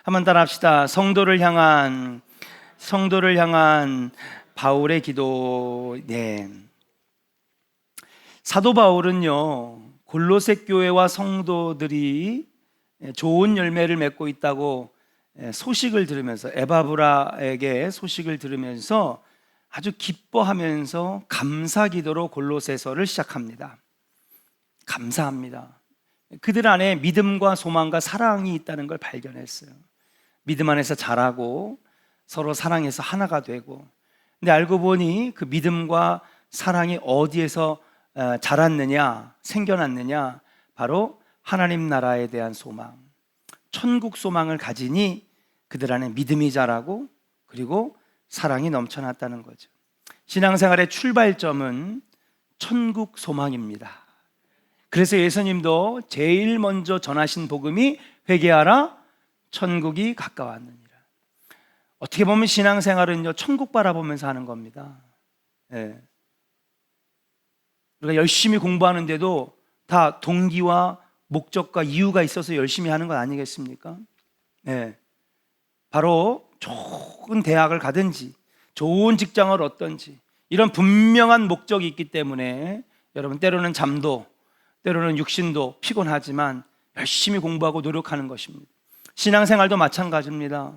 한번 따라합시다. 성도를 향한 바울의 기도. 네. 사도 바울은요, 골로새 교회와 성도들이 좋은 열매를 맺고 있다고 소식을 들으면서, 에바브라에게 소식을 들으면서 아주 기뻐하면서 감사 기도로 골로새서를 시작합니다. 감사합니다. 그들 안에 믿음과 소망과 사랑이 있다는 걸 발견했어요. 믿음 안에서 자라고 서로 사랑해서 하나가 되고, 근데 알고 보니 그 믿음과 사랑이 어디에서 자랐느냐, 생겨났느냐, 바로 하나님 나라에 대한 소망, 천국 소망을 가지니 그들 안에 믿음이 자라고 그리고 사랑이 넘쳐났다는 거죠. 신앙생활의 출발점은 천국 소망입니다. 그래서 예수님도 제일 먼저 전하신 복음이 회개하라, 천국이 가까웠느니라. 어떻게 보면 신앙생활은요, 천국 바라보면서 하는 겁니다. 예. 우리가 열심히 공부하는데도 다 동기와 목적과 이유가 있어서 열심히 하는 것 아니겠습니까? 예. 바로 좋은 대학을 가든지 좋은 직장을 얻든지 이런 분명한 목적이 있기 때문에 여러분, 때로는 잠도, 때로는 육신도 피곤하지만 열심히 공부하고 노력하는 것입니다. 신앙생활도 마찬가지입니다.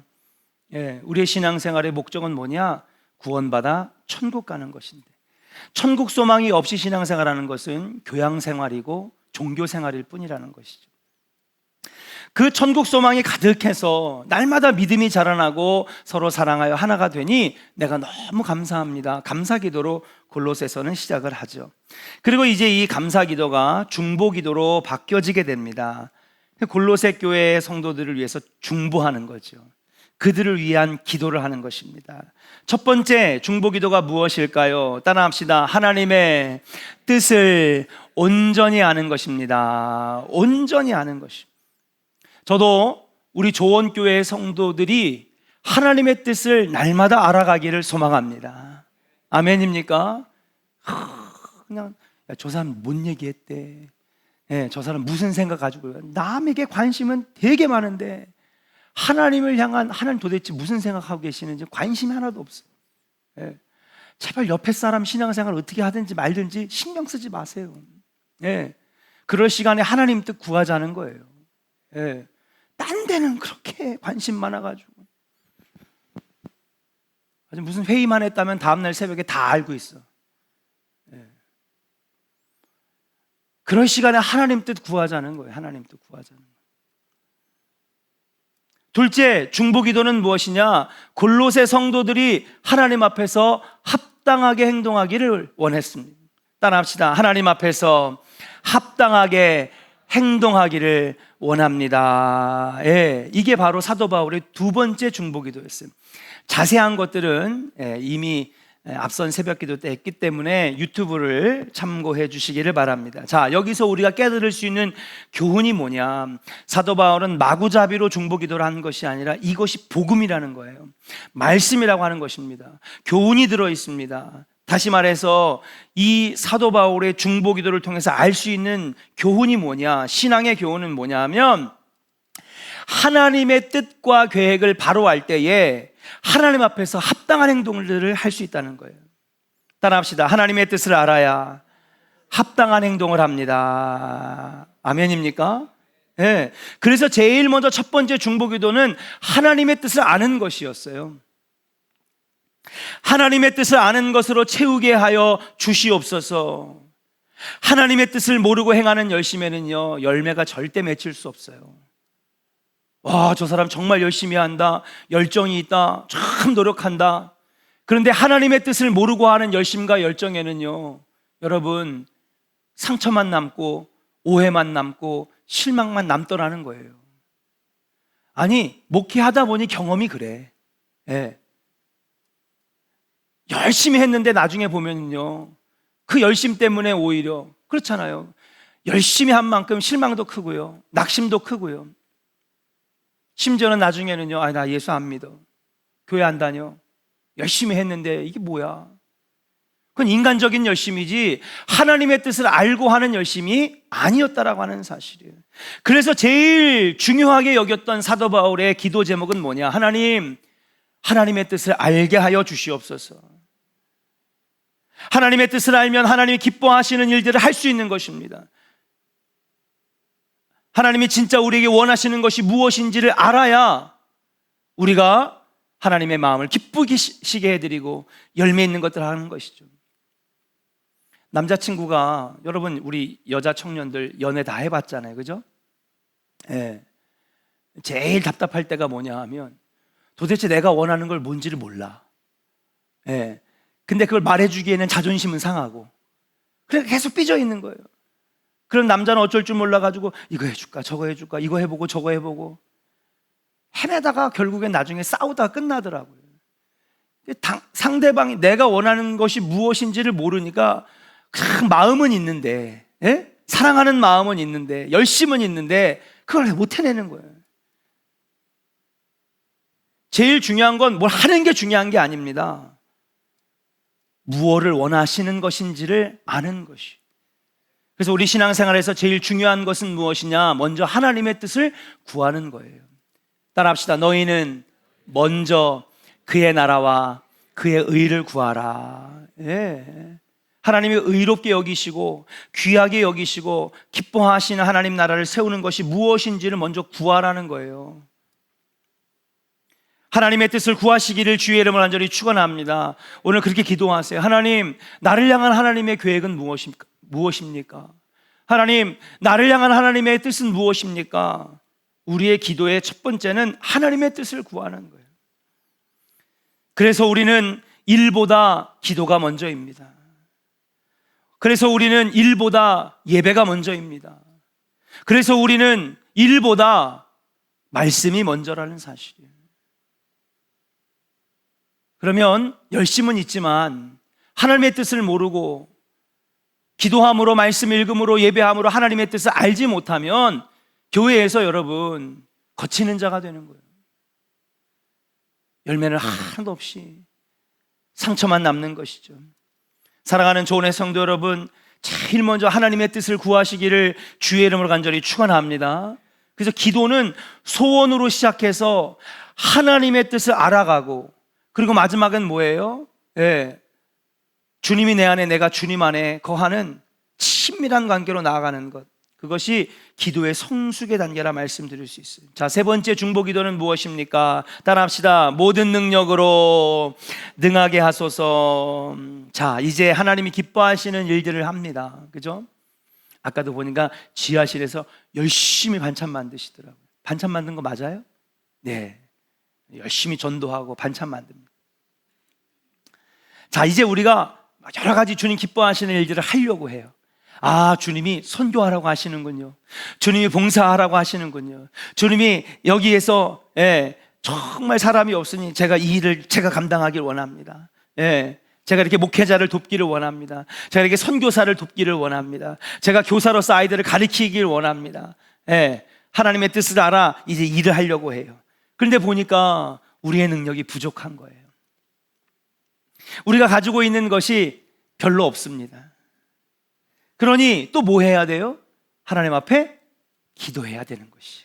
예, 우리의 신앙생활의 목적은 뭐냐? 구원받아 천국 가는 것인데, 천국 소망이 없이 신앙생활하는 것은 교양생활이고 종교생활일 뿐이라는 것이죠. 그 천국 소망이 가득해서 날마다 믿음이 자라나고 서로 사랑하여 하나가 되니 내가 너무 감사합니다. 감사기도로 골로새서는 시작을 하죠. 그리고 이제 이 감사기도가 중보기도로 바뀌어지게 됩니다. 골로새 교회의 성도들을 위해서 중보하는 거죠. 그들을 위한 기도를 하는 것입니다. 첫 번째 중보기도가 무엇일까요? 따라합시다. 하나님의 뜻을 온전히 아는 것입니다. 온전히 아는 것입니다. 저도 우리 조원교회의 성도들이 하나님의 뜻을 날마다 알아가기를 소망합니다. 아멘입니까? 그냥 저 사람 뭔 얘기했대, 저 사람 무슨 생각 가지고, 남에게 관심은 되게 많은데 하나님을 향한, 하나님 도대체 무슨 생각하고 계시는지 관심이 하나도 없어. 제발 옆에 사람 신앙생활 어떻게 하든지 말든지 신경 쓰지 마세요. 그럴 시간에 하나님 뜻 구하자는 거예요. 딴 데는 그렇게 관심 많아가지고, 아주 무슨 회의만 했다면 다음날 새벽에 다 알고 있어. 그럴 시간에 하나님 뜻 구하자는 거예요. 하나님 뜻 구하자는 거예요. 둘째, 중보기도는 무엇이냐? 골로새 성도들이 하나님 앞에서 합당하게 행동하기를 원했습니다. 따라합시다. 하나님 앞에서 합당하게 행동하기를 원합니다. 이게 바로 사도 바울의 두 번째 중보기도였어요. 자세한 것들은 이미 앞선 새벽기도 때 했기 때문에 유튜브를 참고해 주시기를 바랍니다. 자, 여기서 우리가 깨달을 수 있는 교훈이 뭐냐? 사도 바울은 마구잡이로 중보기도를 한 것이 아니라 이것이 복음이라는 거예요. 말씀이라고 하는 것입니다. 교훈이 들어 있습니다. 다시 말해서 이 사도 바울의 중보기도를 통해서 알 수 있는 교훈이 뭐냐? 신앙의 교훈은 뭐냐 하면, 하나님의 뜻과 계획을 바로 알 때에 하나님 앞에서 합당한 행동들을 할 수 있다는 거예요. 따라합시다. 하나님의 뜻을 알아야 합당한 행동을 합니다. 아멘입니까? 그래서 제일 먼저 첫 번째 중보기도는 하나님의 뜻을 아는 것이었어요. 하나님의 뜻을 아는 것으로 채우게 하여 주시옵소서. 하나님의 뜻을 모르고 행하는 열심에는요, 열매가 절대 맺힐 수 없어요. 와, 저 사람 정말 열심히 한다, 열정이 있다, 참 노력한다. 그런데 하나님의 뜻을 모르고 하는 열심과 열정에는요, 여러분, 상처만 남고 오해만 남고 실망만 남더라는 거예요. 아니, 목회하다 보니 경험이 그래. 열심히 했는데 나중에 보면요, 그 열심 때문에 오히려, 그렇잖아요, 열심히 한 만큼 실망도 크고요, 낙심도 크고요. 심지어는 나중에는요, 나 예수 안 믿어, 교회 안 다녀, 열심히 했는데 이게 뭐야, 그건 인간적인 열심이지 하나님의 뜻을 알고 하는 열심이 아니었다라고 하는 사실이에요. 그래서 제일 중요하게 여겼던 사도 바울의 기도 제목은 뭐냐? 하나님, 하나님의 뜻을 알게 하여 주시옵소서. 하나님의 뜻을 알면 하나님이 기뻐하시는 일들을 할 수 있는 것입니다. 하나님이 진짜 우리에게 원하시는 것이 무엇인지를 알아야 우리가 하나님의 마음을 기쁘시게 해드리고 열매 있는 것들을 하는 것이죠. 남자친구가, 여러분 우리 여자 청년들 연애 다 해봤잖아요, 그죠? 예. 제일 답답할 때가 뭐냐 하면 도대체 내가 원하는 걸 뭔지를 몰라. 예. 근데 그걸 말해주기에는 자존심은 상하고, 그래서 계속 삐져 있는 거예요. 그럼 남자는 어쩔 줄 몰라가지고 이거 해줄까 저거 해줄까, 이거 해보고 저거 해보고 헤매다가 결국엔 나중에 싸우다가 끝나더라고요. 상대방이 내가 원하는 것이 무엇인지를 모르니까 마음은 있는데, 예? 사랑하는 마음은 있는데, 열심은 있는데 그걸 못 해내는 거예요. 제일 중요한 건 뭘 하는 게 중요한 게 아닙니다. 무엇을 원하시는 것인지를 아는 것이. 그래서 우리 신앙생활에서 제일 중요한 것은 무엇이냐? 먼저 하나님의 뜻을 구하는 거예요. 따라합시다. 너희는 먼저 그의 나라와 그의 의를 구하라. 예. 하나님이 의롭게 여기시고 귀하게 여기시고 기뻐하시는 하나님 나라를 세우는 것이 무엇인지를 먼저 구하라는 거예요. 하나님의 뜻을 구하시기를 주의 이름으로 간절히 축원합니다. 오늘 그렇게 기도하세요. 하나님, 나를 향한 하나님의 계획은 무엇입니까? 하나님, 나를 향한 하나님의 뜻은 무엇입니까? 우리의 기도의 첫 번째는 하나님의 뜻을 구하는 거예요. 그래서 우리는 일보다 기도가 먼저입니다. 그래서 우리는 일보다 예배가 먼저입니다. 그래서 우리는 일보다 말씀이 먼저라는 사실이에요. 그러면 열심은 있지만 하나님의 뜻을 모르고 기도함으로, 말씀 읽음으로, 예배함으로 하나님의 뜻을 알지 못하면 교회에서 여러분 거치는 자가 되는 거예요. 열매는 하나도 없이 상처만 남는 것이죠. 사랑하는 조은의 성도 여러분, 제일 먼저 하나님의 뜻을 구하시기를 주의 이름으로 간절히 축원합니다. 그래서 기도는 소원으로 시작해서 하나님의 뜻을 알아가고, 그리고 마지막은 뭐예요? 예. 주님이 내 안에, 내가 주님 안에 거하는 친밀한 관계로 나아가는 것, 그것이 기도의 성숙의 단계라 말씀드릴 수 있어요. 자, 세 번째 중보 기도는 무엇입니까? 따라합시다. 모든 능력으로 능하게 하소서. 자, 이제 하나님이 기뻐하시는 일들을 합니다. 그죠? 아까도 보니까 지하실에서 열심히 반찬 만드시더라고요. 반찬 만든 거 맞아요? 네. 열심히 전도하고 반찬 만듭니다. 자, 이제 우리가 여러 가지 주님 기뻐하시는 일들을 하려고 해요. 아, 주님이 선교하라고 하시는군요. 주님이 봉사하라고 하시는군요. 주님이 여기에서 정말 사람이 없으니 제가 이 일을 제가 감당하길 원합니다. 제가 이렇게 목회자를 돕기를 원합니다. 제가 이렇게 선교사를 돕기를 원합니다. 제가 교사로서 아이들을 가르치기를 원합니다. 하나님의 뜻을 알아 이제 일을 하려고 해요. 그런데 보니까 우리의 능력이 부족한 거예요. 우리가 가지고 있는 것이 별로 없습니다. 그러니 또 뭐 해야 돼요? 하나님 앞에 기도해야 되는 것이.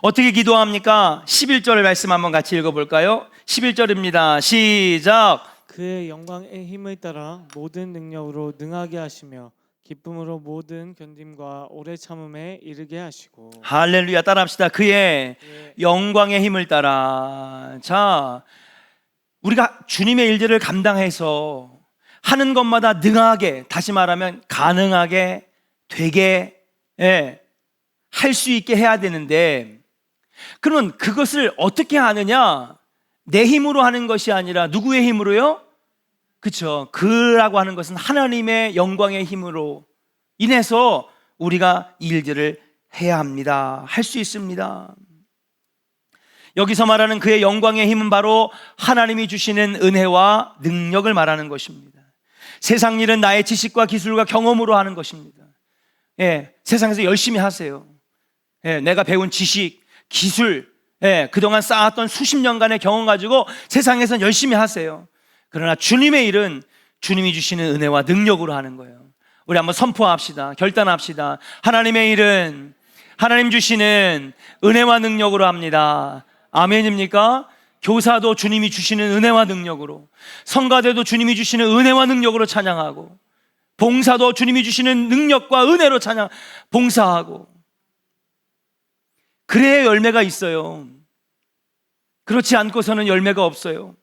어떻게 기도합니까? 11절 말씀 한번 같이 읽어볼까요? 11절입니다. 시작. 그의 영광의 힘을 따라 모든 능력으로 능하게 하시며 기쁨으로 모든 견딤과 오래 참음에 이르게 하시고. 할렐루야. 따라합시다. 그의 영광의 힘을 따라. 자, 우리가 주님의 일들을 감당해서 하는 것마다 능하게, 다시 말하면 가능하게, 되게 할 수 있게 해야 되는데, 그러면 그것을 어떻게 하느냐? 내 힘으로 하는 것이 아니라 누구의 힘으로요? 그렇죠. 그라고 하는 것은 하나님의 영광의 힘으로 인해서 우리가 이 일들을 해야 합니다. 할 수 있습니다. 여기서 말하는 그의 영광의 힘은 바로 하나님이 주시는 은혜와 능력을 말하는 것입니다. 세상 일은 나의 지식과 기술과 경험으로 하는 것입니다. 세상에서 열심히 하세요. 내가 배운 지식, 기술, 그동안 쌓았던 수십 년간의 경험 가지고 세상에선 열심히 하세요. 그러나 주님의 일은 주님이 주시는 은혜와 능력으로 하는 거예요. 우리 한번 선포합시다. 결단합시다. 하나님의 일은 하나님 주시는 은혜와 능력으로 합니다. 아멘입니까? 교사도 주님이 주시는 은혜와 능력으로, 성가대도 주님이 주시는 은혜와 능력으로 찬양하고, 봉사도 주님이 주시는 능력과 은혜로 봉사하고, 그래야 열매가 있어요. 그렇지 않고서는 열매가 없어요.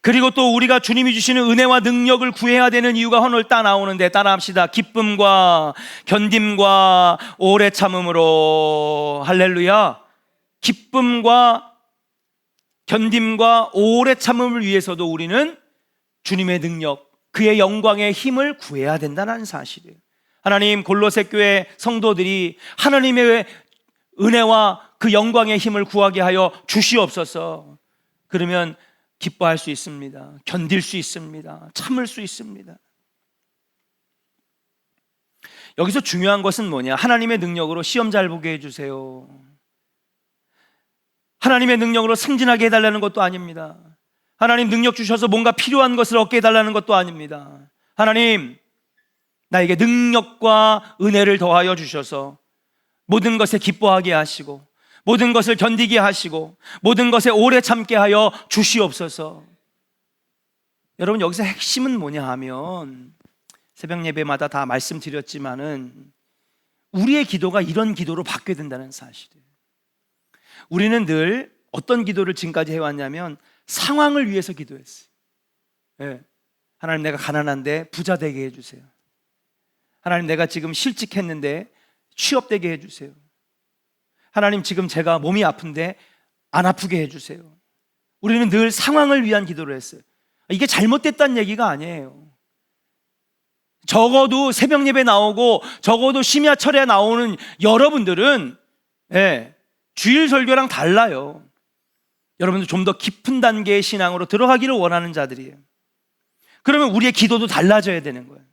그리고 또 우리가 주님이 주시는 은혜와 능력을 구해야 되는 이유가 오늘 딱 나오는데, 따라합시다. 기쁨과 견딤과 오래 참음으로. 할렐루야. 기쁨과 견딤과 오래 참음을 위해서도 우리는 주님의 능력, 그의 영광의 힘을 구해야 된다는 사실이에요. 하나님, 골로새 교회 성도들이 하나님의 은혜와 그 영광의 힘을 구하게 하여 주시옵소서. 그러면 기뻐할 수 있습니다. 견딜 수 있습니다. 참을 수 있습니다. 여기서 중요한 것은 뭐냐? 하나님의 능력으로 시험 잘 보게 해주세요. 하나님의 능력으로 승진하게 해달라는 것도 아닙니다. 하나님 능력 주셔서 뭔가 필요한 것을 얻게 해달라는 것도 아닙니다. 하나님, 나에게 능력과 은혜를 더하여 주셔서 모든 것에 기뻐하게 하시고, 모든 것을 견디게 하시고, 모든 것에 오래 참게 하여 주시옵소서. 여러분, 여기서 핵심은 뭐냐 하면, 새벽 예배마다 다 말씀드렸지만은 우리의 기도가 이런 기도로 바뀌어야 된다는 사실이에요. 우리는 늘 어떤 기도를 지금까지 해왔냐면 상황을 위해서 기도했어요. 네. 하나님, 내가 가난한데 부자 되게 해주세요. 하나님, 내가 지금 실직했는데 취업되게 해주세요. 하나님, 지금 제가 몸이 아픈데 안 아프게 해주세요. 우리는 늘 상황을 위한 기도를 했어요. 이게 잘못됐다는 얘기가 아니에요. 적어도 새벽 예배 나오고 적어도 심야철에 나오는 여러분들은 주일 설교랑 달라요. 여러분들 좀 더 깊은 단계의 신앙으로 들어가기를 원하는 자들이에요. 그러면 우리의 기도도 달라져야 되는 거예요.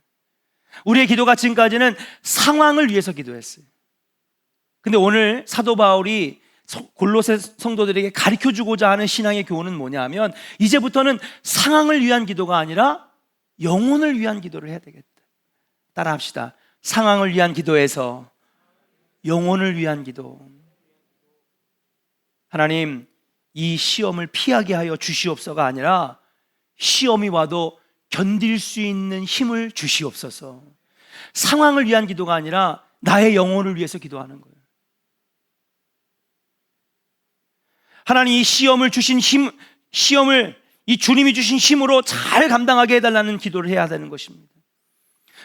우리의 기도가 지금까지는 상황을 위해서 기도했어요. 근데 오늘 사도 바울이 골로새 성도들에게 가르쳐주고자 하는 신앙의 교훈은 뭐냐 하면, 이제부터는 상황을 위한 기도가 아니라 영혼을 위한 기도를 해야 되겠다. 따라합시다. 상황을 위한 기도에서 영혼을 위한 기도. 하나님, 이 시험을 피하게 하여 주시옵소서가 아니라 시험이 와도 견딜 수 있는 힘을 주시옵소서. 상황을 위한 기도가 아니라 나의 영혼을 위해서 기도하는 거예요. 하나님, 이 시험을 주신 시험을 이 주님이 주신 힘으로 잘 감당하게 해달라는 기도를 해야 되는 것입니다.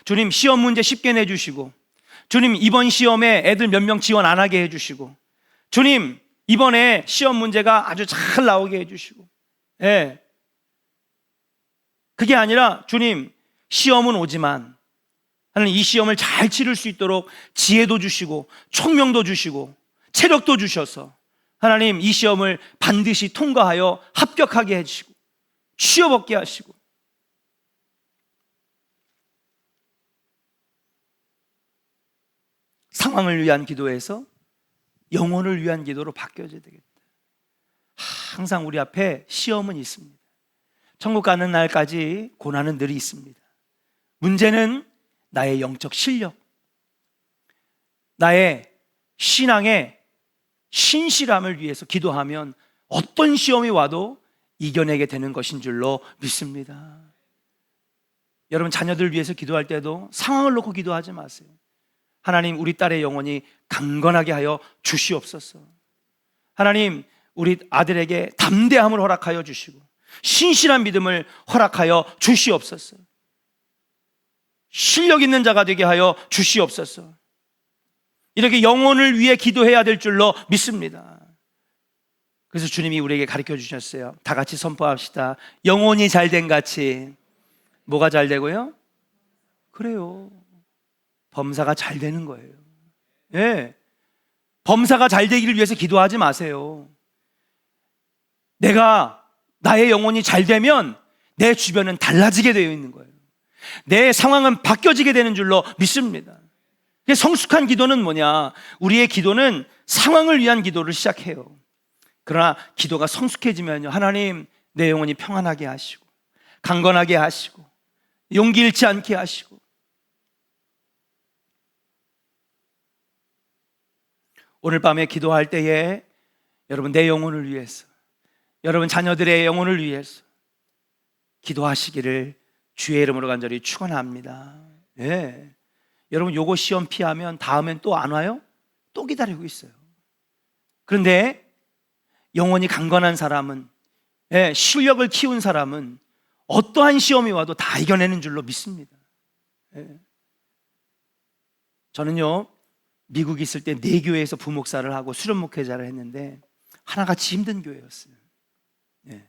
주님, 시험 문제 쉽게 내주시고, 주님, 이번 시험에 애들 몇 명 지원 안 하게 해주시고, 주님, 이번에 시험 문제가 아주 잘 나오게 해주시고, 그게 아니라 주님, 시험은 오지만 하나님, 이 시험을 잘 치를 수 있도록 지혜도 주시고 총명도 주시고 체력도 주셔서 하나님, 이 시험을 반드시 통과하여 합격하게 해주시고 취업 얻게 하시고, 상황을 위한 기도에서 영혼을 위한 기도로 바뀌어져야 되겠다. 항상 우리 앞에 시험은 있습니다. 천국 가는 날까지 고난은 늘 있습니다. 문제는 나의 영적 실력, 나의 신앙의 신실함을 위해서 기도하면 어떤 시험이 와도 이겨내게 되는 것인 줄로 믿습니다. 여러분, 자녀들 위해서 기도할 때도 상황을 놓고 기도하지 마세요. 하나님, 우리 딸의 영혼이 강건하게 하여 주시옵소서. 하나님, 우리 아들에게 담대함을 허락하여 주시고 신실한 믿음을 허락하여 주시옵소서. 실력 있는 자가 되게 하여 주시옵소서. 이렇게 영혼을 위해 기도해야 될 줄로 믿습니다. 그래서 주님이 우리에게 가르쳐 주셨어요. 다 같이 선포합시다. 영혼이 잘된 같이 뭐가 잘 되고요? 그래요, 범사가 잘 되는 거예요. 범사가 잘 되기를 위해서 기도하지 마세요. 나의 영혼이 잘 되면 내 주변은 달라지게 되어 있는 거예요. 내 상황은 바뀌어지게 되는 줄로 믿습니다. 성숙한 기도는 뭐냐? 우리의 기도는 상황을 위한 기도를 시작해요. 그러나 기도가 성숙해지면요, 하나님, 내 영혼이 평안하게 하시고 강건하게 하시고 용기 잃지 않게 하시고, 오늘 밤에 기도할 때에 여러분 내 영혼을 위해서, 여러분 자녀들의 영혼을 위해서 기도하시기를 주의 이름으로 간절히 축원합니다. 예. 여러분 요거 시험 피하면 다음엔 또 안 와요? 또 기다리고 있어요. 그런데 영혼이 강건한 사람은, 예, 실력을 키운 사람은 어떠한 시험이 와도 다 이겨내는 줄로 믿습니다. 예. 저는요 미국에 있을 때 4교회에서 부목사를 하고 수련 목회자를 했는데 하나같이 힘든 교회였어요. 예.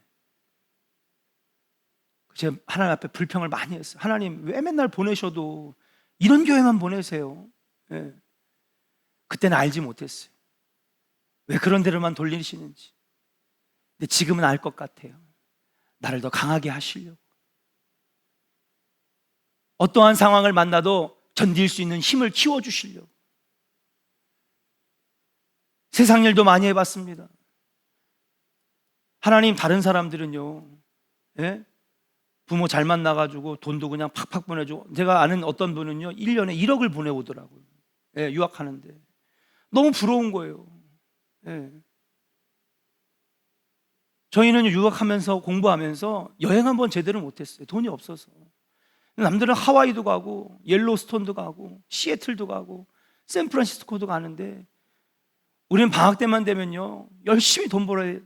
제가 하나님 앞에 불평을 많이 했어요. 하나님 왜 맨날 보내셔도 이런 교회만 보내세요? 예. 그때는 알지 못했어요. 왜 그런 데로만 돌리시는지. 근데 지금은 알 것 같아요. 나를 더 강하게 하시려고, 어떠한 상황을 만나도 견딜 수 있는 힘을 키워주시려고. 세상 일도 많이 해봤습니다. 하나님, 다른 사람들은요, 예? 부모 잘 만나가지고 돈도 그냥 팍팍 보내주고, 제가 아는 어떤 분은요 1년에 1억을 보내오더라고요. 예, 유학하는데. 너무 부러운 거예요. 예. 저희는 유학하면서 공부하면서 여행 한번 제대로 못했어요. 돈이 없어서. 남들은 하와이도 가고 옐로스톤도 가고 시애틀도 가고 샌프란시스코도 가는데 우리는 방학 때만 되면요 열심히 돈 벌어야,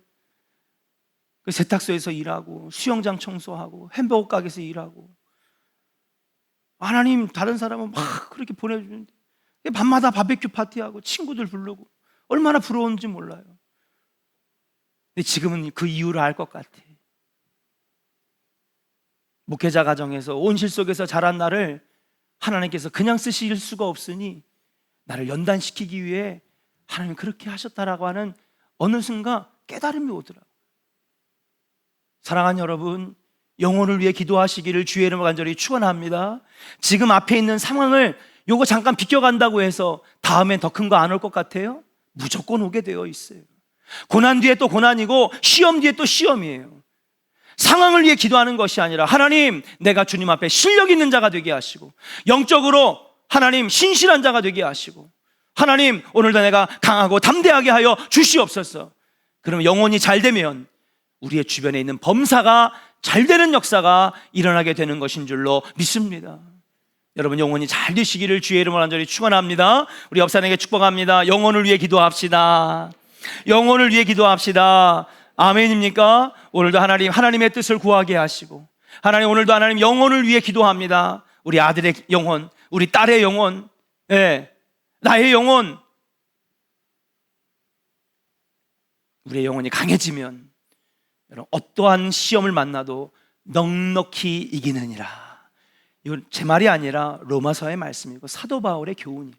그 세탁소에서 일하고 수영장 청소하고 햄버거 가게에서 일하고. 하나님, 다른 사람은 막 그렇게 보내주는데 밤마다 바베큐 파티하고 친구들 부르고 얼마나 부러운지 몰라요. 근데 지금은 그 이유를 알 것 같아. 목회자 가정에서 온실 속에서 자란 나를 하나님께서 그냥 쓰실 수가 없으니 나를 연단시키기 위해 하나님 그렇게 하셨다라고 하는 어느 순간 깨달음이 오더라고요. 사랑하는 여러분, 영혼을 위해 기도하시기를 주의 이름으로 간절히 축원합니다. 지금 앞에 있는 상황을 요거 잠깐 비껴간다고 해서 다음엔 더 큰 거 안 올 것 같아요? 무조건 오게 되어 있어요. 고난 뒤에 또 고난이고 시험 뒤에 또 시험이에요. 상황을 위해 기도하는 것이 아니라 하나님, 내가 주님 앞에 실력 있는 자가 되게 하시고 영적으로 하나님 신실한 자가 되게 하시고 하나님, 오늘도 내가 강하고 담대하게 하여 주시옵소서. 그러면 영혼이 잘 되면 우리의 주변에 있는 범사가 잘 되는 역사가 일어나게 되는 것인 줄로 믿습니다. 여러분, 영혼이 잘 되시기를 주의 이름으로 간절히 축원합니다. 우리 옆사람에게 축복합니다. 영혼을 위해 기도합시다. 영혼을 위해 기도합시다. 아멘입니까? 오늘도 하나님의 뜻을 구하게 하시고, 하나님, 오늘도 하나님 영혼을 위해 기도합니다. 우리 아들의 영혼, 우리 딸의 영혼, 나의 영혼, 우리의 영혼이 강해지면 여러분, 어떠한 시험을 만나도 넉넉히 이기느니라. 이건 제 말이 아니라 로마서의 말씀이고 사도 바울의 교훈이,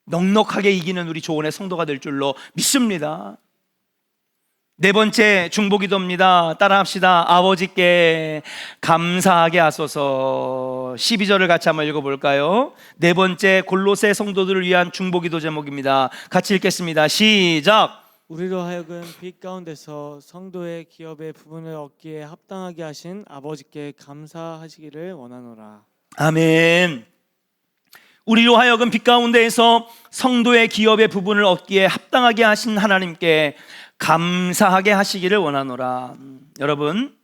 넉넉하게 이기는 우리 조언의 성도가 될 줄로 믿습니다. 4번째 중보기도입니다. 따라합시다. 아버지께 감사하게 하소서. 12절을 같이 한번 읽어볼까요? 4번째 골로새 성도들을 위한 중보기도 제목입니다. 같이 읽겠습니다. 시작. 우리로 하여금 빛 가운데서 성도의 기업의 부분을 얻기에 합당하게 하신 아버지께 감사하시기를 원하노라. 아멘. 우리로 하여금 빛 가운데에서 성도의 기업의 부분을 얻기에 합당하게 하신 하나님께 감사하게 하시기를 원하노라. 여러분,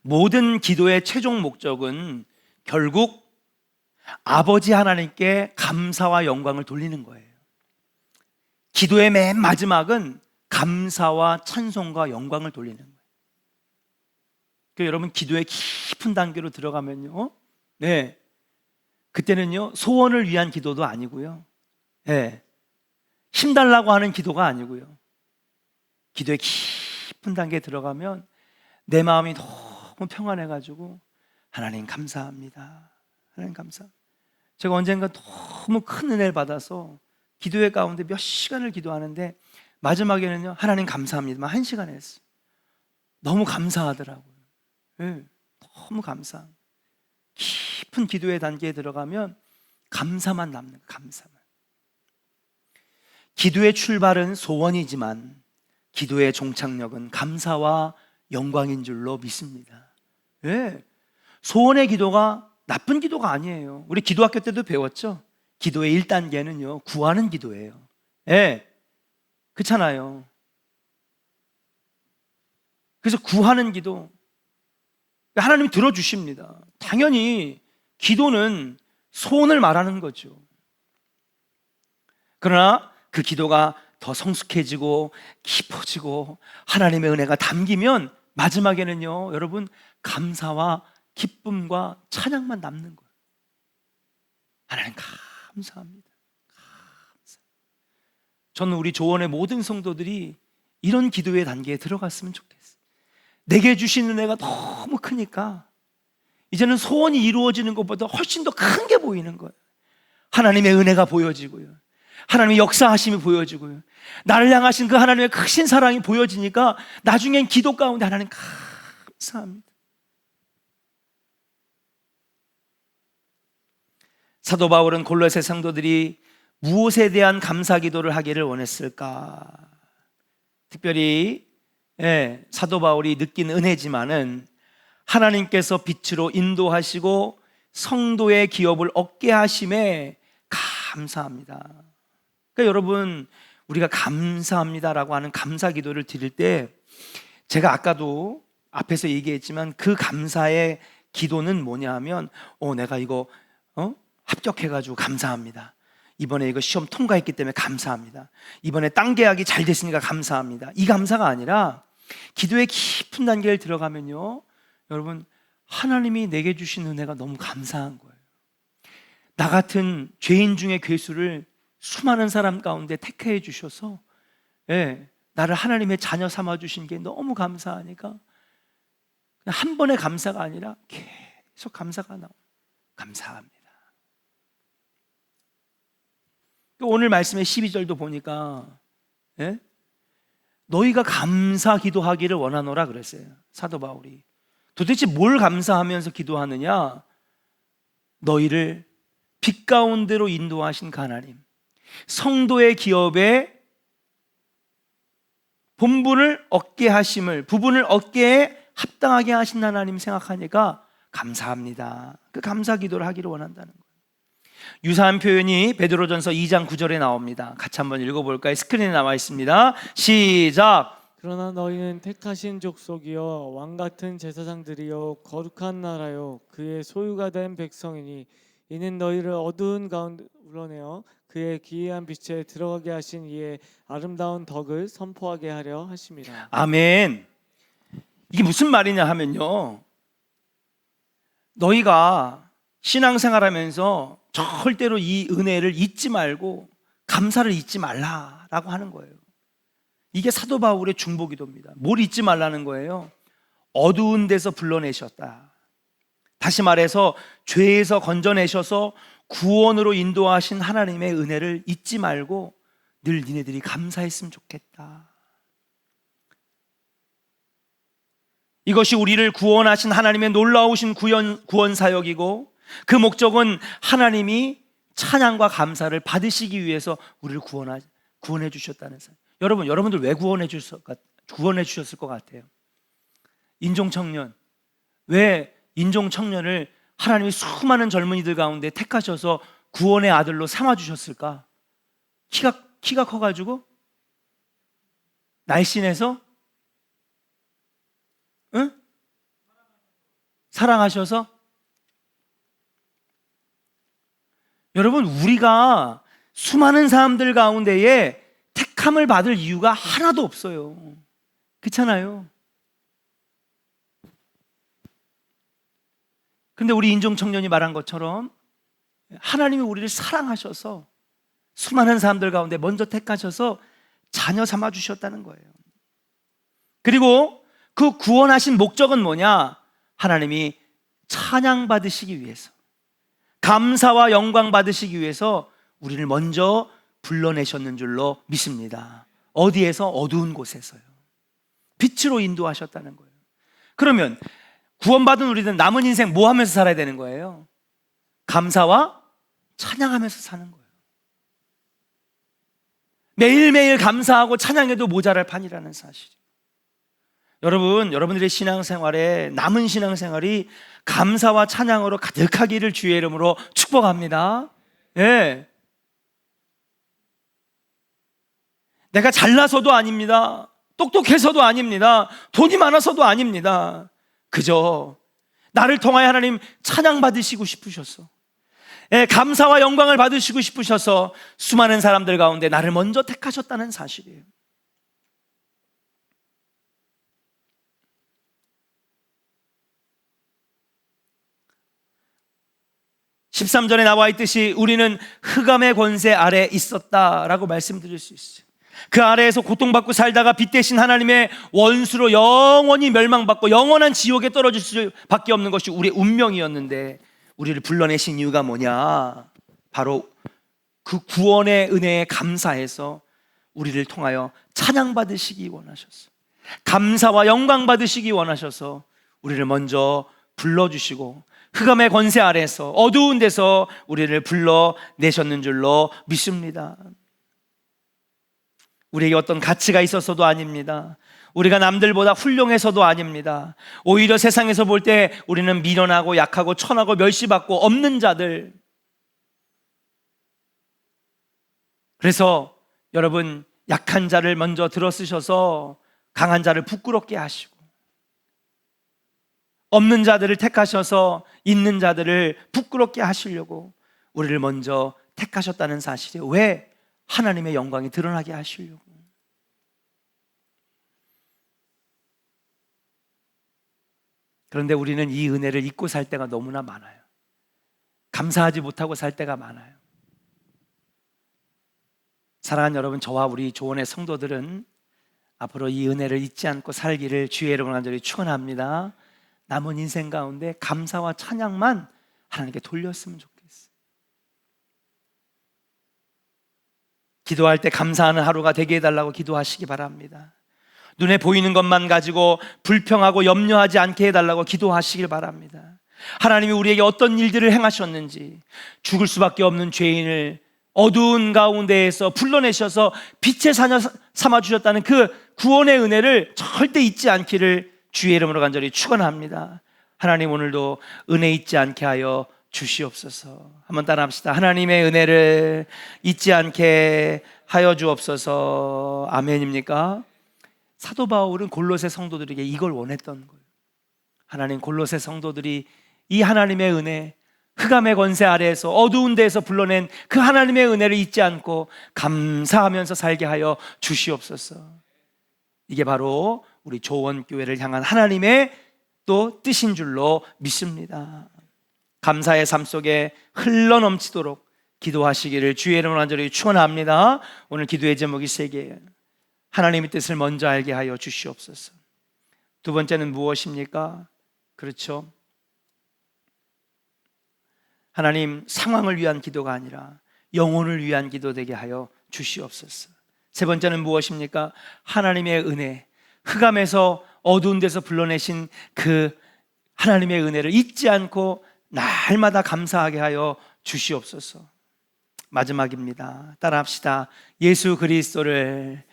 모든 기도의 최종 목적은 결국 아버지 하나님께 감사와 영광을 돌리는 거예요. 기도의 맨 마지막은 감사와 찬송과 영광을 돌리는 거예요. 그러니까 여러분, 기도의 깊은 단계로 들어가면요, 그때는요 소원을 위한 기도도 아니고요, 힘달라고 하는 기도가 아니고요, 기도의 깊은 단계에 들어가면 내 마음이 너무 평안해가지고 하나님 감사합니다, 하나님 감사. 제가 언젠가 너무 큰 은혜를 받아서 기도회 가운데 몇 시간을 기도하는데 마지막에는요 하나님 감사합니다만 1시간 했어요. 너무 감사하더라고요. 너무 감사. 깊은 기도의 단계에 들어가면 감사만 남는 거예요. 감사만. 기도의 출발은 소원이지만 기도의 종착역은 감사와 영광인 줄로 믿습니다. 예. 소원의 기도가 나쁜 기도가 아니에요. 우리 기도학교 때도 배웠죠? 기도의 1단계는요, 구하는 기도예요. 예. 그렇잖아요. 그래서 구하는 기도, 하나님이 들어주십니다. 당연히 기도는 소원을 말하는 거죠. 그러나 그 기도가 더 성숙해지고 깊어지고 하나님의 은혜가 담기면 마지막에는요, 여러분, 감사와 기쁨과 찬양만 남는 거예요. 하나님 감사합니다. 저는 우리 조원의 모든 성도들이 이런 기도의 단계에 들어갔으면 좋겠어요. 내게 주신 은혜가 너무 크니까 이제는 소원이 이루어지는 것보다 훨씬 더 큰 게 보이는 거예요. 하나님의 은혜가 보여지고요, 하나님의 역사하심이 보여지고요, 나를 향하신 그 하나님의 크신 사랑이 보여지니까 나중엔 기도 가운데 하나님 감사합니다. 사도 바울은 골로새 성도들이 무엇에 대한 감사 기도를 하기를 원했을까? 특별히 사도 바울이 느낀 은혜지만은 하나님께서 빛으로 인도하시고 성도의 기업을 얻게 하심에 감사합니다. 그러니까 여러분, 우리가 감사합니다라고 하는 감사 기도를 드릴 때, 제가 아까도 앞에서 얘기했지만 그 감사의 기도는 뭐냐 하면, 내가 이거 합격해가지고 감사합니다. 이번에 이거 시험 통과했기 때문에 감사합니다. 이번에 땅 계약이 잘 됐으니까 감사합니다. 이 감사가 아니라 기도의 깊은 단계를 들어가면요, 여러분, 하나님이 내게 주신 은혜가 너무 감사한 거예요. 나 같은 죄인 중에 괴수를 수많은 사람 가운데 택해 주셔서 나를 하나님의 자녀 삼아 주신 게 너무 감사하니까 한 번의 감사가 아니라 계속 감사가 나와요. 감사합니다. 오늘 말씀의 12절도 보니까 너희가 감사 기도하기를 원하노라 그랬어요. 사도 바울이 도대체 뭘 감사하면서 기도하느냐? 너희를 빛 가운데로 인도하신 그 하나님, 성도의 기업에 본분을 얻게 하심을, 부분을 얻게 합당하게 하신 하나님 생각하니까 감사합니다. 그 감사 기도를 하기를 원한다는 거예요. 유사한 표현이 베드로전서 2장 9절에 나옵니다. 같이 한번 읽어볼까요? 스크린에 나와 있습니다. 시작. 그러나 너희는 택하신 족속이요 왕같은 제사장들이요 거룩한 나라요 그의 소유가 된 백성이니 이는 너희를 어두운 가운데 불러내어 그의 기이한 빛에 들어가게 하신 이의 아름다운 덕을 선포하게 하려 하심이라. 아멘. 이게 무슨 말이냐 하면요, 너희가 신앙생활하면서 절대로 이 은혜를 잊지 말고 감사를 잊지 말라라고 하는 거예요. 이게 사도 바울의 중보기도입니다. 뭘 잊지 말라는 거예요? 어두운 데서 불러내셨다. 다시 말해서 죄에서 건져내셔서 구원으로 인도하신 하나님의 은혜를 잊지 말고 늘 니네들이 감사했으면 좋겠다. 이것이 우리를 구원하신 하나님의 놀라우신 구원 사역이고, 그 목적은 하나님이 찬양과 감사를 받으시기 위해서 우리를 구원해 주셨다는 사실. 여러분들 왜 구원해 주셨을 것 같아요? 인종청년, 왜 인종청년을 하나님이 수많은 젊은이들 가운데 택하셔서 구원의 아들로 삼아주셨을까? 키가 커가지고? 날씬해서? 응? 사랑하셔서? 여러분, 우리가 수많은 사람들 가운데에 택함을 받을 이유가 하나도 없어요. 그렇잖아요. 근데 우리 인종청년이 말한 것처럼 하나님이 우리를 사랑하셔서 수많은 사람들 가운데 먼저 택하셔서 자녀 삼아 주셨다는 거예요. 그리고 그 구원하신 목적은 뭐냐? 하나님이 찬양 받으시기 위해서, 감사와 영광 받으시기 위해서 우리를 먼저 불러내셨는 줄로 믿습니다. 어디에서? 어두운 곳에서요. 빛으로 인도하셨다는 거예요. 그러면 구원받은 우리는 남은 인생 뭐 하면서 살아야 되는 거예요? 감사와 찬양하면서 사는 거예요. 매일매일 감사하고 찬양해도 모자랄 판이라는 사실. 여러분, 여러분들의 신앙생활에 남은 신앙생활이 감사와 찬양으로 가득하기를 주의 이름으로 축복합니다. 예. 내가 잘나서도 아닙니다. 똑똑해서도 아닙니다. 돈이 많아서도 아닙니다. 그저 나를 통하여 하나님 찬양 받으시고 싶으셔서, 예, 감사와 영광을 받으시고 싶으셔서 수많은 사람들 가운데 나를 먼저 택하셨다는 사실이에요. 13절에 나와 있듯이 우리는 흑암의 권세 아래 있었다라고 말씀드릴 수 있어요. 그 아래에서 고통받고 살다가 빛 대신 하나님의 원수로 영원히 멸망받고 영원한 지옥에 떨어질 수밖에 없는 것이 우리의 운명이었는데, 우리를 불러내신 이유가 뭐냐? 바로 그 구원의 은혜에 감사해서 우리를 통하여 찬양받으시기 원하셨어요. 감사와 영광 받으시기 원하셔서 우리를 먼저 불러주시고 흑암의 권세 아래에서 어두운 데서 우리를 불러내셨는 줄로 믿습니다. 우리에게 어떤 가치가 있어서도 아닙니다. 우리가 남들보다 훌륭해서도 아닙니다. 오히려 세상에서 볼 때 우리는 미련하고 약하고 천하고 멸시받고 없는 자들. 그래서 여러분, 약한 자를 먼저 들어쓰셔서 강한 자를 부끄럽게 하시고, 없는 자들을 택하셔서 있는 자들을 부끄럽게 하시려고 우리를 먼저 택하셨다는 사실이에요. 왜? 하나님의 영광이 드러나게 하시려고. 그런데 우리는 이 은혜를 잊고 살 때가 너무나 많아요. 감사하지 못하고 살 때가 많아요. 사랑하는 여러분, 저와 우리 조원의 성도들은 앞으로 이 은혜를 잊지 않고 살기를 주의 이름으로 간절히 축원합니다. 남은 인생 가운데 감사와 찬양만 하나님께 돌렸으면 좋겠어요. 기도할 때 감사하는 하루가 되게 해달라고 기도하시기 바랍니다. 눈에 보이는 것만 가지고 불평하고 염려하지 않게 해달라고 기도하시길 바랍니다. 하나님이 우리에게 어떤 일들을 행하셨는지, 죽을 수밖에 없는 죄인을 어두운 가운데에서 불러내셔서 빛의 사녀 삼아주셨다는 그 구원의 은혜를 절대 잊지 않기를 주의 이름으로 간절히 축원합니다. 하나님, 오늘도 은혜 잊지 않게 하여 주시옵소서. 한번 따라합시다. 하나님의 은혜를 잊지 않게 하여 주옵소서. 아멘입니까? 사도 바울은 골로새 성도들에게 이걸 원했던 거예요. 하나님, 골로새 성도들이 이 하나님의 은혜, 흑암의 권세 아래에서 어두운 데에서 불러낸 그 하나님의 은혜를 잊지 않고 감사하면서 살게 하여 주시옵소서. 이게 바로 우리 조원교회를 향한 하나님의 또 뜻인 줄로 믿습니다. 감사의 삶 속에 흘러넘치도록 기도하시기를 주의 이름으로 간절히 축원합니다. 오늘 기도의 제목이 3개예요. 하나님의 뜻을 먼저 알게 하여 주시옵소서. 두 번째는 무엇입니까? 그렇죠, 하나님, 상황을 위한 기도가 아니라 영혼을 위한 기도 되게 하여 주시옵소서. 세 번째는 무엇입니까? 하나님의 은혜, 흑암에서 어두운 데서 불러내신 그 하나님의 은혜를 잊지 않고 날마다 감사하게 하여 주시옵소서. 마지막입니다. 따라합시다. 예수 그리스도를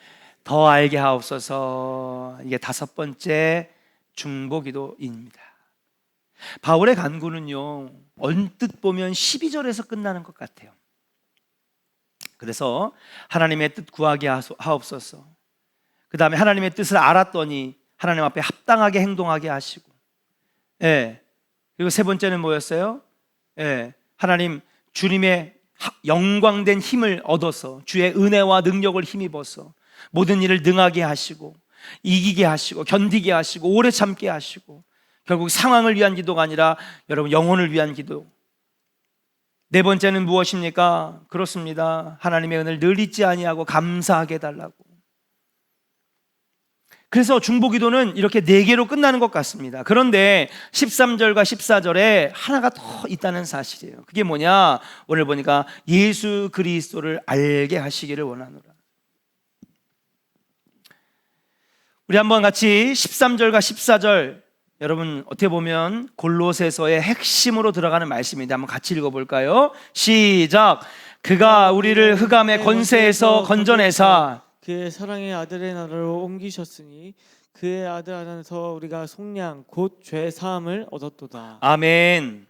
더 알게 하옵소서. 이게 5번째 중보기도입니다. 바울의 간구는요, 언뜻 보면 12절에서 끝나는 것 같아요. 그래서 하나님의 뜻 구하게 하옵소서. 그 다음에 하나님의 뜻을 알았더니 하나님 앞에 합당하게 행동하게 하시고, 예. 그리고 세 번째는 뭐였어요? 예. 하나님, 주님의 영광된 힘을 얻어서 주의 은혜와 능력을 힘입어서 모든 일을 능하게 하시고 이기게 하시고 견디게 하시고 오래 참게 하시고, 결국 상황을 위한 기도가 아니라 여러분 영혼을 위한 기도. 네 번째는 무엇입니까? 그렇습니다. 하나님의 은혜를 늘 잊지 아니하고 감사하게 해달라고. 그래서 중보기도는 이렇게 4개로 끝나는 것 같습니다. 그런데 13절과 14절에 하나가 더 있다는 사실이에요. 그게 뭐냐? 오늘 보니까 예수 그리스도를 알게 하시기를 원하노라. 우리 한번 같이 13절과 14절, 여러분 어떻게 보면 골로새서의 핵심으로 들어가는 말씀인데 한번 같이 읽어볼까요? 시작. 그가 우리를 흑암의 권세에서 건져내사 그의 사랑의 아들의 나라로 옮기셨으니 그의 아들 안에서 우리가 속량 곧 죄 사함을 얻었도다. 아멘.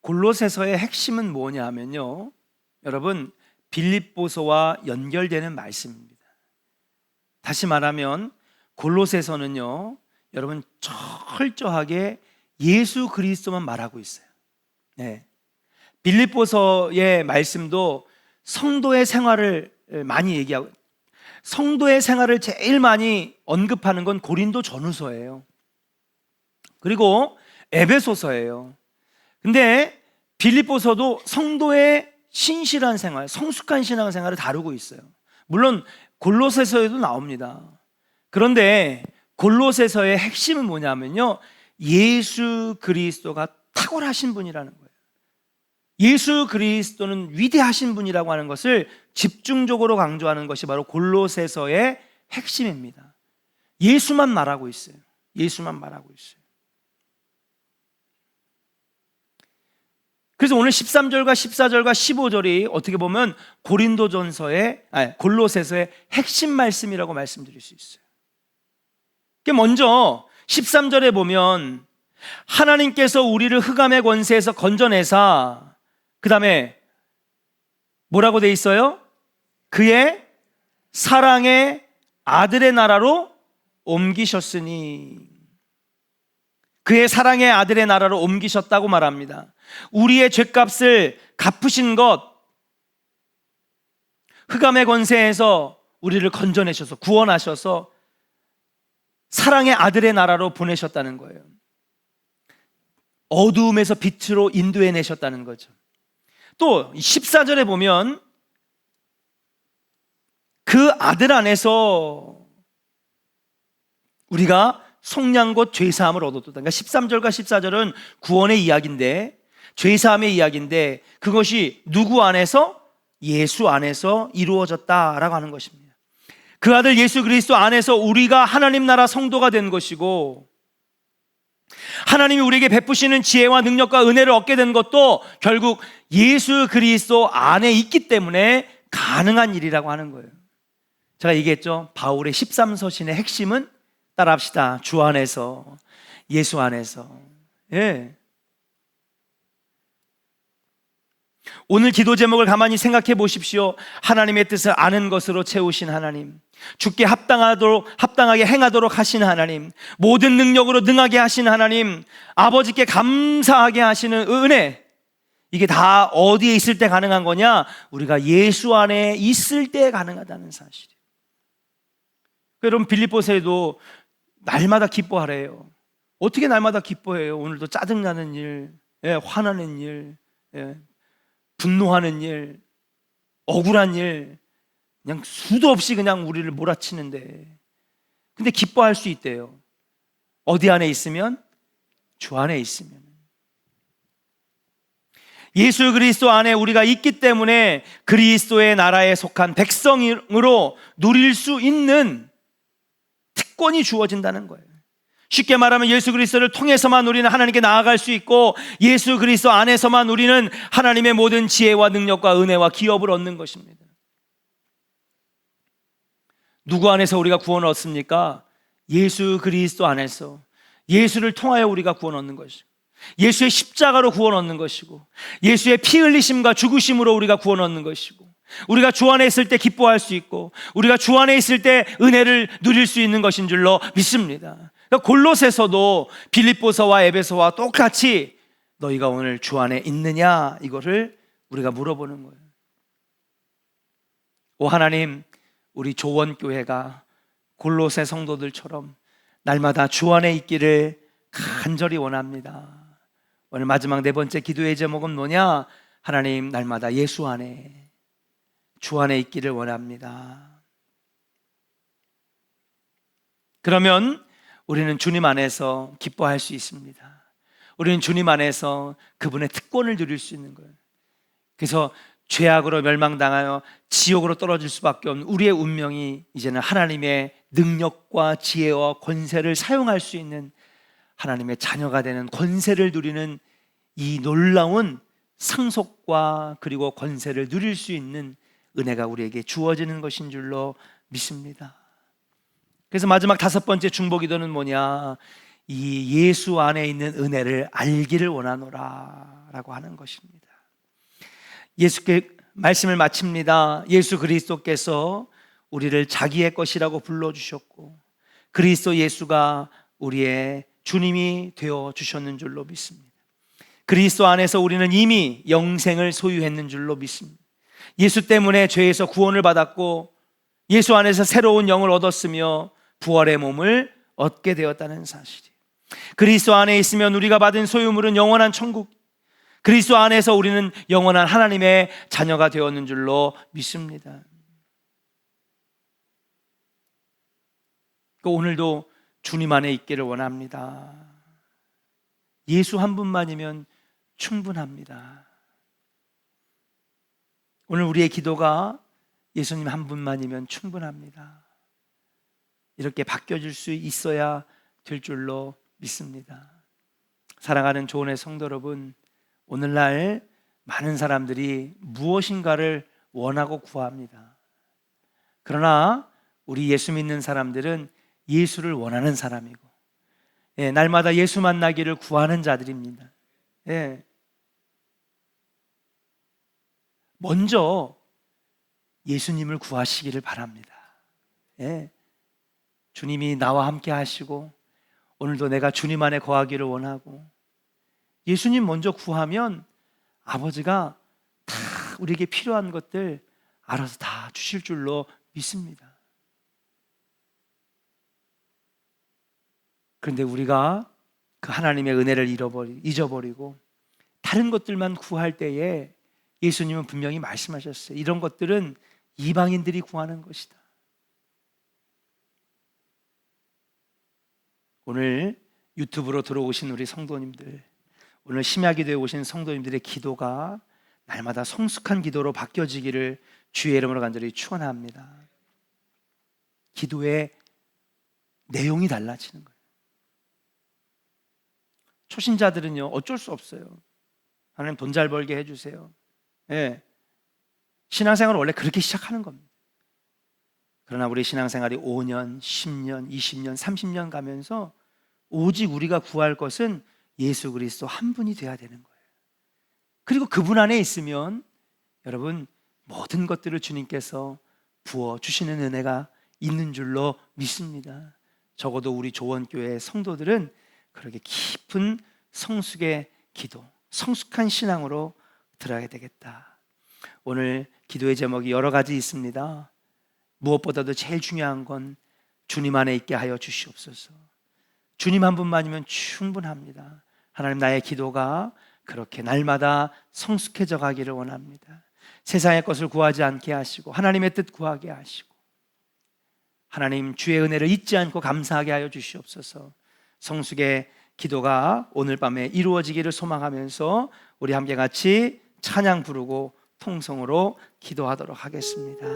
골로새서의 핵심은 뭐냐면요, 여러분, 빌립보서와 연결되는 말씀입니다. 다시 말하면 골로새서는요, 여러분, 철저하게 예수 그리스도만 말하고 있어요. 네. 빌립보서의 말씀도 성도의 생활을 많이 얘기하고, 성도의 생활을 제일 많이 언급하는 건 고린도 전후서예요. 그리고 에베소서예요. 근데 빌립보서도 성도의 신실한 생활, 성숙한 신앙생활을 다루고 있어요. 물론 골로새서에도 나옵니다. 그런데 골로새서의 핵심은 뭐냐면요, 예수 그리스도가 탁월하신 분이라는 거예요. 예수 그리스도는 위대하신 분이라고 하는 것을 집중적으로 강조하는 것이 바로 골로새서의 핵심입니다. 예수만 말하고 있어요. 예수만 말하고 있어요. 그래서 오늘 13절과 14절과 15절이 어떻게 보면 골로새서의 핵심 말씀이라고 말씀드릴 수 있어요. 먼저 13절에 보면 하나님께서 우리를 흑암의 권세에서 건져내사, 그 다음에 뭐라고 돼 있어요? 그의 사랑의 아들의 나라로 옮기셨으니, 그의 사랑의 아들의 나라로 옮기셨다고 말합니다. 우리의 죄값을 갚으신 것, 흑암의 권세에서 우리를 건져내셔서 구원하셔서 사랑의 아들의 나라로 보내셨다는 거예요. 어두움에서 빛으로 인도해 내셨다는 거죠. 또 14절에 보면 그 아들 안에서 우리가 속량 곧 죄사함을 얻었다. 그러니까 13절과 14절은 구원의 이야기인데, 죄사함의 이야기인데, 그것이 누구 안에서? 예수 안에서 이루어졌다라고 하는 것입니다. 그 아들 예수 그리스도 안에서 우리가 하나님 나라 성도가 된 것이고, 하나님이 우리에게 베푸시는 지혜와 능력과 은혜를 얻게 된 것도 결국 예수 그리스도 안에 있기 때문에 가능한 일이라고 하는 거예요. 제가 얘기했죠, 바울의 13서신의 핵심은 따라합시다. 주 안에서, 예수 안에서. 예. 오늘 기도 제목을 가만히 생각해 보십시오. 하나님의 뜻을 아는 것으로 채우신 하나님, 주께 합당하게 행하도록 하신 하나님, 모든 능력으로 능하게 하신 하나님, 아버지께 감사하게 하시는 은혜, 이게 다 어디에 있을 때 가능한 거냐? 우리가 예수 안에 있을 때 가능하다는 사실이에요. 여러분, 빌립보서에도 날마다 기뻐하래요. 어떻게 날마다 기뻐해요? 오늘도 짜증나는 일, 화나는 일, 분노하는 일, 억울한 일, 그냥 수도 없이 그냥 우리를 몰아치는데, 근데 기뻐할 수 있대요. 어디 안에 있으면? 주 안에 있으면. 예수 그리스도 안에 우리가 있기 때문에 그리스도의 나라에 속한 백성으로 누릴 수 있는 특권이 주어진다는 거예요. 쉽게 말하면 예수 그리스도를 통해서만 우리는 하나님께 나아갈 수 있고, 예수 그리스도 안에서만 우리는 하나님의 모든 지혜와 능력과 은혜와 기업을 얻는 것입니다. 누구 안에서 우리가 구원을 얻습니까? 예수 그리스도 안에서, 예수를 통하여 우리가 구원 얻는 것이고, 예수의 십자가로 구원 얻는 것이고, 예수의 피 흘리심과 죽으심으로 우리가 구원 얻는 것이고, 우리가 주 안에 있을 때 기뻐할 수 있고, 우리가 주 안에 있을 때 은혜를 누릴 수 있는 것인 줄로 믿습니다. 그러니까 골로새서도 빌립보서와 에베소와 똑같이 너희가 오늘 주 안에 있느냐, 이거를 우리가 물어보는 거예요. 오 하나님, 우리 조원교회가 골로새 성도들처럼 날마다 주 안에 있기를 간절히 원합니다. 오늘 마지막 네 번째 기도의 제목은 뭐냐? 하나님, 날마다 예수 안에, 주 안에 있기를 원합니다. 그러면 우리는 주님 안에서 기뻐할 수 있습니다. 우리는 주님 안에서 그분의 특권을 누릴 수 있는 거예요. 그래서 죄악으로 멸망당하여 지옥으로 떨어질 수밖에 없는 우리의 운명이 이제는 하나님의 능력과 지혜와 권세를 사용할 수 있는 하나님의 자녀가 되는 권세를 누리는 이 놀라운 상속과 그리고 권세를 누릴 수 있는 은혜가 우리에게 주어지는 것인 줄로 믿습니다. 그래서 마지막 5번째 중보기도는 뭐냐? 이 예수 안에 있는 은혜를 알기를 원하노라 라고 하는 것입니다. 예수께 말씀을 마칩니다. 예수 그리스도께서 우리를 자기의 것이라고 불러주셨고 그리스도 예수가 우리의 주님이 되어 주셨는 줄로 믿습니다. 그리스도 안에서 우리는 이미 영생을 소유했는 줄로 믿습니다. 예수 때문에 죄에서 구원을 받았고 예수 안에서 새로운 영을 얻었으며 부활의 몸을 얻게 되었다는 사실이에요. 그리스도 안에 있으면 우리가 받은 소유물은 영원한 천국, 그리스도 안에서 우리는 영원한 하나님의 자녀가 되었는 줄로 믿습니다. 오늘도 주님 안에 있기를 원합니다. 예수 한 분만이면 충분합니다. 오늘 우리의 기도가 예수님 한 분만이면 충분합니다. 이렇게 바뀌어질 수 있어야 될 줄로 믿습니다. 사랑하는 조은의 성도 여러분, 오늘날 많은 사람들이 무엇인가를 원하고 구합니다. 그러나 우리 예수 믿는 사람들은 예수를 원하는 사람이고, 날마다 예수 만나기를 구하는 자들입니다. 먼저 예수님을 구하시기를 바랍니다. 주님이 나와 함께 하시고 오늘도 내가 주님 안에 거하기를 원하고 예수님 먼저 구하면 아버지가 다 우리에게 필요한 것들 알아서 다 주실 줄로 믿습니다. 그런데 우리가 그 하나님의 은혜를 잊어버리고 다른 것들만 구할 때에 예수님은 분명히 말씀하셨어요. 이런 것들은 이방인들이 구하는 것이다. 오늘 유튜브로 들어오신 우리 성도님들, 오늘 심야기도에 오신 성도님들의 기도가 날마다 성숙한 기도로 바뀌어지기를 주의 이름으로 간절히 축원합니다. 기도의 내용이 달라지는 거예요. 초신자들은요 어쩔 수 없어요. 하나님 돈 잘 벌게 해주세요. 신앙생활은 원래 그렇게 시작하는 겁니다. 그러나 우리 신앙생활이 5년, 10년, 20년, 30년 가면서 오직 우리가 구할 것은 예수 그리스도 한 분이 돼야 되는 거예요. 그리고 그분 안에 있으면 여러분 모든 것들을 주님께서 부어주시는 은혜가 있는 줄로 믿습니다. 적어도 우리 조원교회 성도들은 그렇게 깊은 성숙의 기도, 성숙한 신앙으로 들어가야 되겠다. 오늘 기도의 제목이 여러 가지 있습니다. 무엇보다도 제일 중요한 건 주님 안에 있게 하여 주시옵소서. 주님 한 분만이면 충분합니다. 하나님, 나의 기도가 그렇게 날마다 성숙해져 가기를 원합니다. 세상의 것을 구하지 않게 하시고 하나님의 뜻 구하게 하시고 하나님 주의 은혜를 잊지 않고 감사하게 하여 주시옵소서. 성숙의 기도가 오늘 밤에 이루어지기를 소망하면서 우리 함께 같이 찬양 부르고 통성으로 기도하도록 하겠습니다.